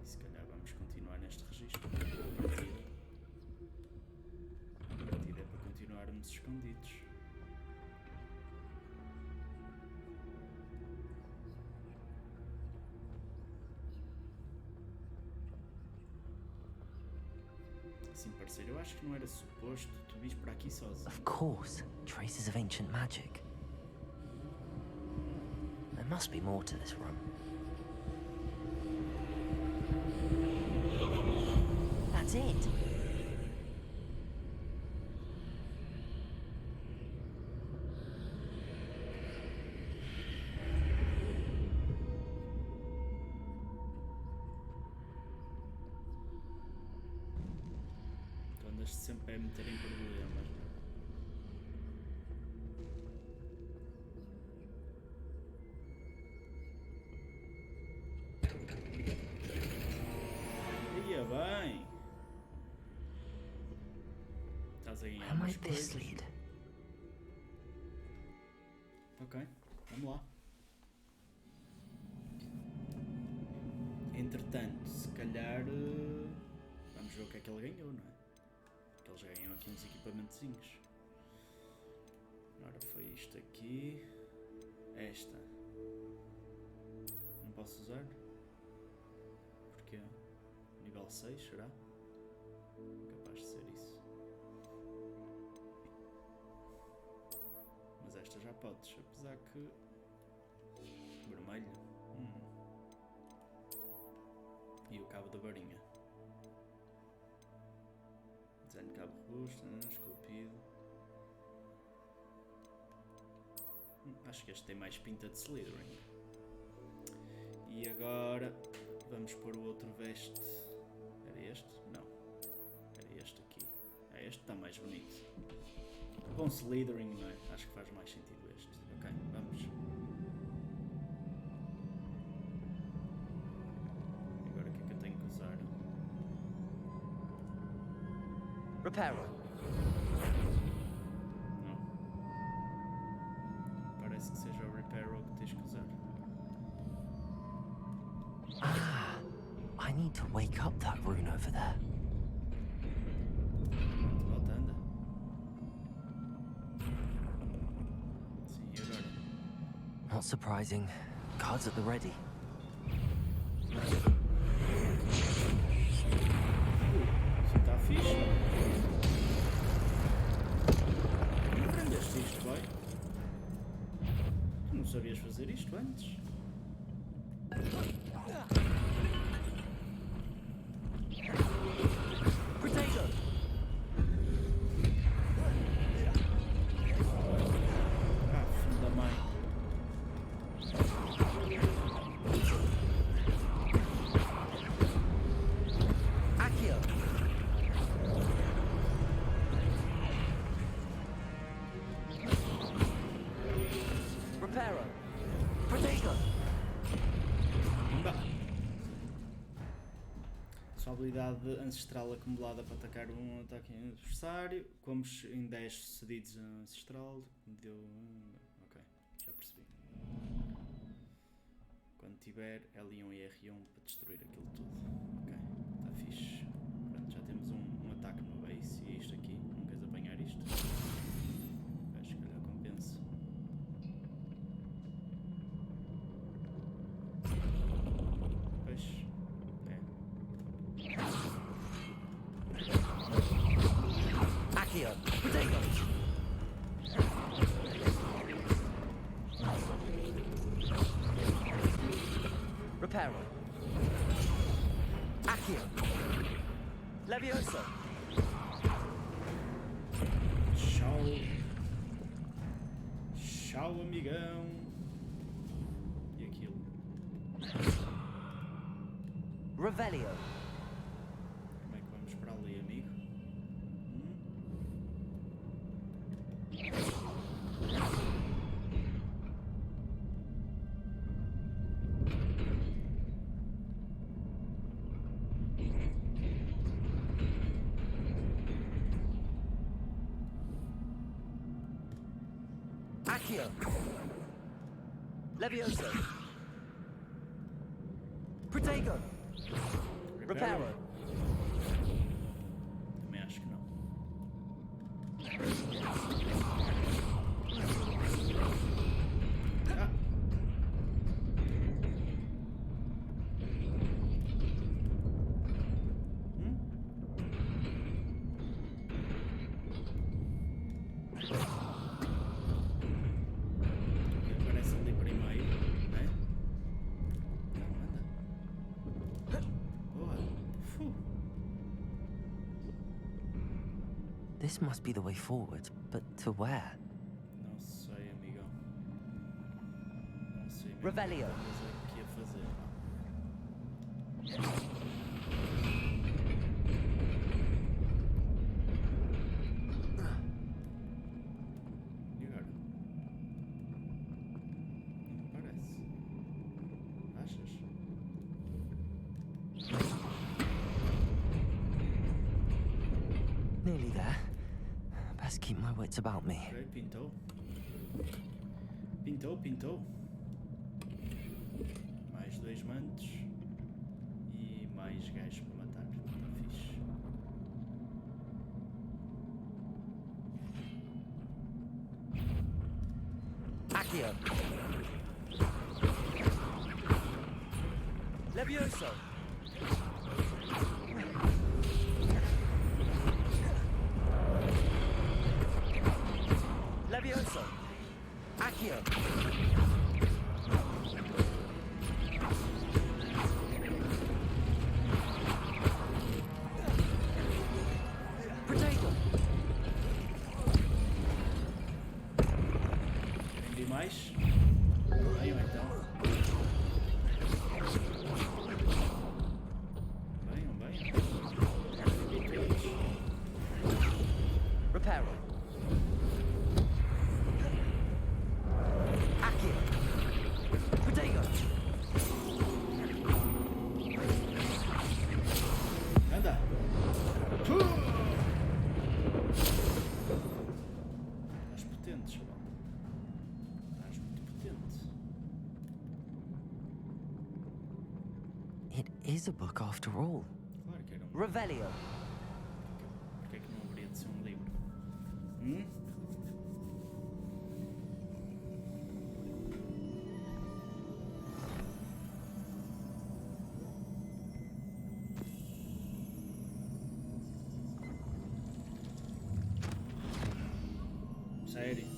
E se calhar vamos continuar neste registro. A partida é para continuarmos escondidos. Assim, parceiro, eu acho que não era suposto tu vires para aqui sozinho. Of course, traces of ancient magic. There must be more to this room. That's it. Tu andas sempre a meter em problemas, não é? Ia bem! Estás a ganhar umas coisas. Ok, vamos lá. Entretanto, se calhar vamos ver o que é que ele ganhou, não é? Porque eles já ganham aqui uns equipamentozinhos. Agora foi isto aqui. Esta. Não posso usar? Porquê? Nível 6, será? Capaz de ser isso. Mas esta já podes, apesar que... Vermelho. E o cabo da varinha. Desenho de cabo robusto, esculpido. Acho que este tem mais pinta de Slytherin. E E agora vamos pôr o outro veste. Era este? Não. Era este aqui. Este está mais bonito. Com slithering, não é? Acho que faz mais sentido este. Ok, vamos. Agora o que é que eu tenho que usar? Reparo. Não. Parece que seja o Reparo que tens que usar. Ah, I need to wake up that rune over there. Volta, anda. Sim, e agora? Not surprising. Guards at the ready. Isso está fixe. Não aprendeste isto, boy? Tu não sabias fazer isto antes? Ah, filho da mãe. Accio. Reparo. Protego. Sua habilidade ancestral acumulada para atacar um ataque em adversário. Comes em 10 sucedidos ancestral. Deu. Ok, já percebi. Quando tiver L1 e R1 para destruir aquilo tudo. Ok, está fixe. Pronto, já temos um ataque no base. E isto aqui, não queres apanhar isto? Acho que calhar compensa. Pois. Accio. Protego. Reparo. Accio. Levioso. Tchau. Tchau, amigão. E aquilo. Revelio. Como é que vamos para ali, amigo? Accio. Levioso. Protego. Reparo. Também acho que não. Ah. Aparece ali primeiro, não é? Não, anda. Boa. This must be the way forward, but to where? Não sei, amigão. Não sei mesmo Revelio. o que ia fazer. E agora? Não parece. Achas? Nearly there. Best keep my wits about me. Ok, pintou. Pintou. Mais 2 mantos. E mais gajos para matar. Está fixe. Accio. Levioso. Levioso. Accio. Protego. Prendi mais. Venham então. It is a book after all. Claro que era Revelio. Porque é que não haveria de ser um livro? Sério?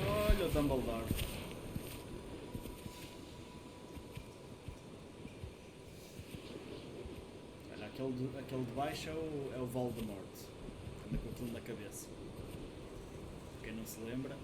Olha o Dumbledore. Olha, aquele de baixo é o Voldemort. Anda com aquilo na cabeça. Quem não se lembra?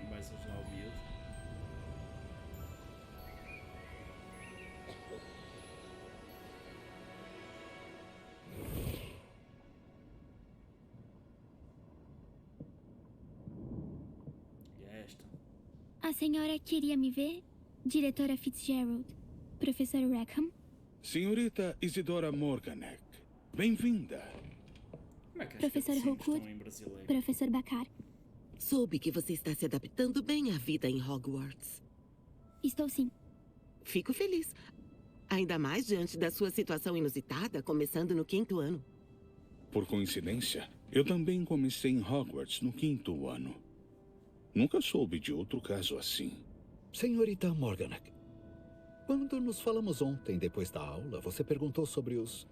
Não vais ajudar o miúdo. E é esta. A senhora queria me ver? Diretora Fitzgerald. Professor Rackham? Senhorita Isidora Morganek, bem-vinda. Como é que Professor Hogwarts? Professor Bakar. Soube que você está se adaptando bem à vida em Hogwarts. Estou sim. Fico feliz. Ainda mais diante da sua situação inusitada, começando no 5º ano. Por coincidência, eu também comecei em Hogwarts no 5º ano. Nunca soube de outro caso assim. Senhorita Morganek, quando nos falamos ontem, depois da aula, você perguntou sobre os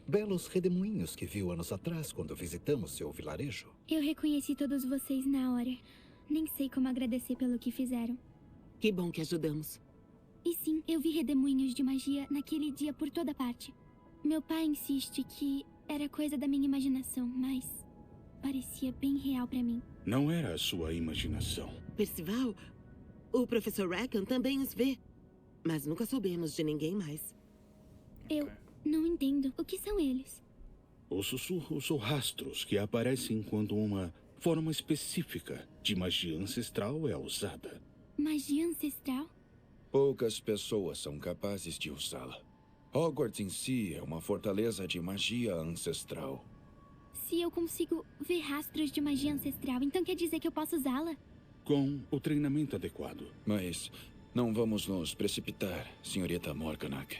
belos redemoinhos que viu anos atrás quando visitamos seu vilarejo. Eu reconheci todos vocês na hora. Nem sei como agradecer pelo que fizeram. Que bom que ajudamos. E sim, eu vi redemoinhos de magia naquele dia por toda parte. Meu pai insiste que era coisa da minha imaginação, mas parecia bem real pra mim. Não era a sua imaginação. Percival, o professor Rackham também os vê. Mas nunca soubemos de ninguém mais. Eu não entendo. O que são eles? Os sussurros ou rastros que aparecem quando uma forma específica de magia ancestral é usada. Magia ancestral? Poucas pessoas são capazes de usá-la. Hogwarts em si é uma fortaleza de magia ancestral. Se eu consigo ver rastros de magia ancestral, então quer dizer que eu posso usá-la? Com o treinamento adequado. Mas não vamos nos precipitar, senhorita Morganak.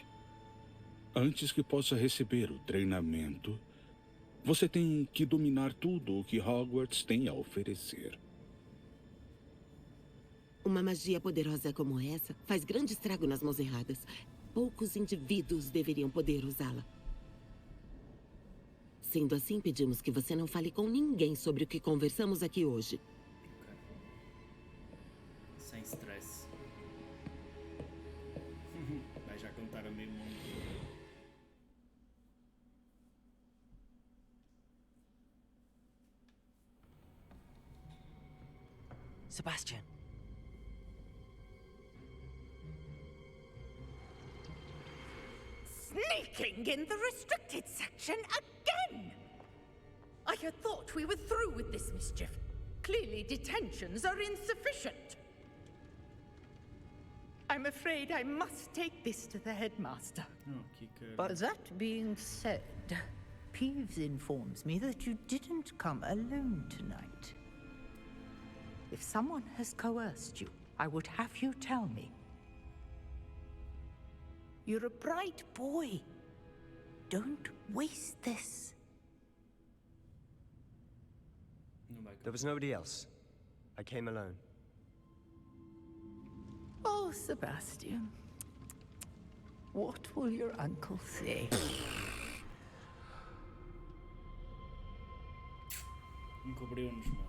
Antes que possa receber o treinamento, você tem que dominar tudo o que Hogwarts tem a oferecer. Uma magia poderosa como essa faz grande estrago nas mãos erradas. Poucos indivíduos deveriam poder usá-la. Sendo assim, pedimos que você não fale com ninguém sobre o que conversamos aqui hoje. Sem stress. Vai já contar a mim muito. Sebastian. Sneaking in the restricted section again! I had thought we were through with this mischief. Clearly detentions are insufficient. I'm afraid I must take this to the headmaster. Oh, But that being said, Peeves informs me that you didn't come alone tonight. If someone has coerced you, I would have you tell me. You're a bright boy. Don't waste this. There was nobody else. I came alone. Oh, Sebastian. What will your uncle say? Encobriu-nos, meu.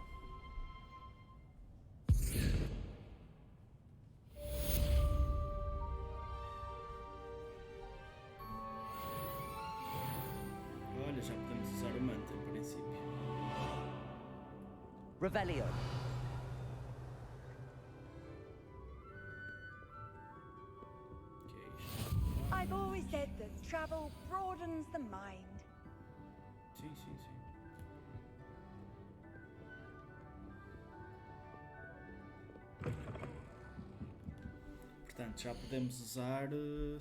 Olha, já podemos usar o manto em princípio. Revelio. I've always said that travel broadens the mind. Sim, sim, sim. Portanto, já podemos usar o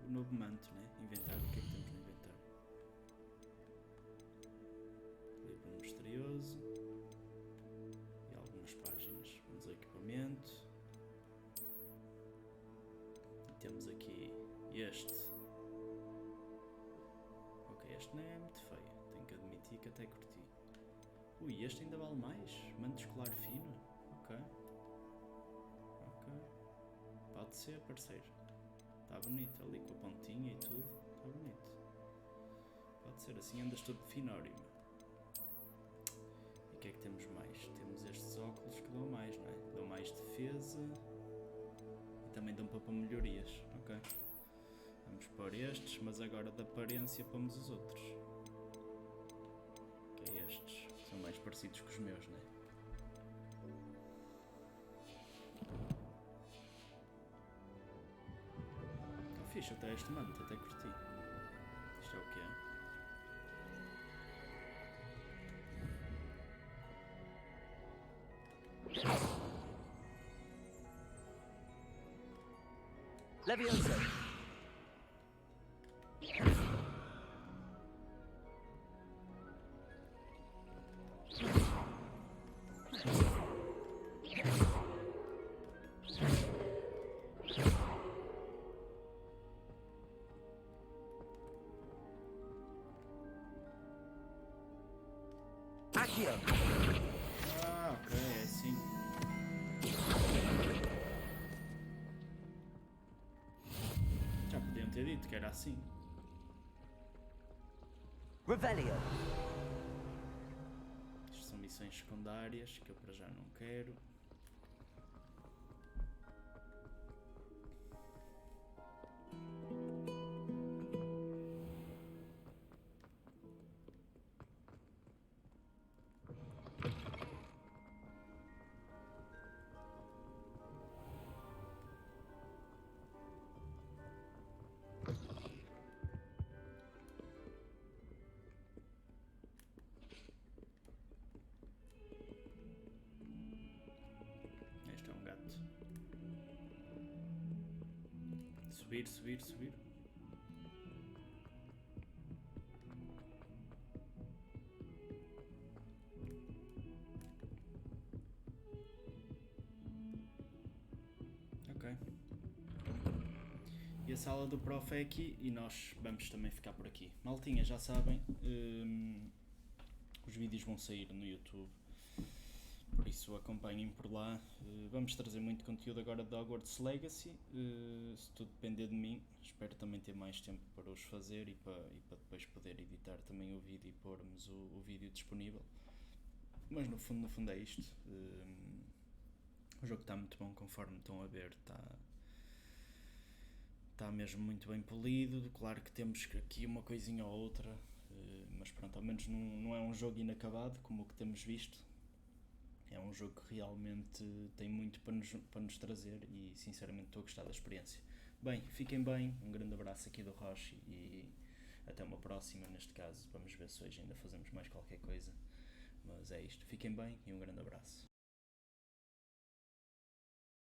novo manto, né? Inventário. O que é que temos no inventário? Livro misterioso. E algumas páginas. Vamos ao equipamento. E temos aqui este. Ok, este não é muito feio. Tenho que admitir que até curti. Ui, este ainda vale mais. Manto escolar fino. Ok. Ok. Pode ser, parceiro. Está bonito ali com a pontinha e tudo. Está bonito. Pode ser assim, andas todo de finório. E o que é que temos mais? Temos estes óculos que dão mais, não é? Dão mais defesa. E também dão para melhorias. Ok. Vamos pôr estes, mas agora de aparência pomos os outros. Que é estes. São mais parecidos com os meus, não é? Está fixe até este manto, até curti. Isto é o que é. Levioso. Accio. Ah, ok, é assim. Já podiam ter dito que era assim. Revelio. Isto são missões secundárias que eu para já não quero. Este é um gato. Subir, subir, subir. Ok. E a sala do prof é aqui e nós vamos também ficar por aqui. Maltinha, já sabem, os vídeos vão sair no YouTube, por isso acompanhem por lá. Vamos trazer muito conteúdo agora de Hogwarts Legacy, se tudo depender de mim. Espero também ter mais tempo para os fazer e para depois poder editar também o vídeo e pormos o vídeo disponível. Mas no fundo é isto. O jogo está muito bom, conforme estão a ver, está mesmo muito bem polido. Claro que temos aqui uma coisinha ou outra, mas pronto, ao menos não é um jogo inacabado como o que temos visto. É um jogo que realmente tem muito para nos trazer e sinceramente estou a gostar da experiência. Bem, fiquem bem, um grande abraço aqui do ROXI e até uma próxima. Neste caso vamos ver se hoje ainda fazemos mais qualquer coisa, mas é isto, fiquem bem e um grande abraço.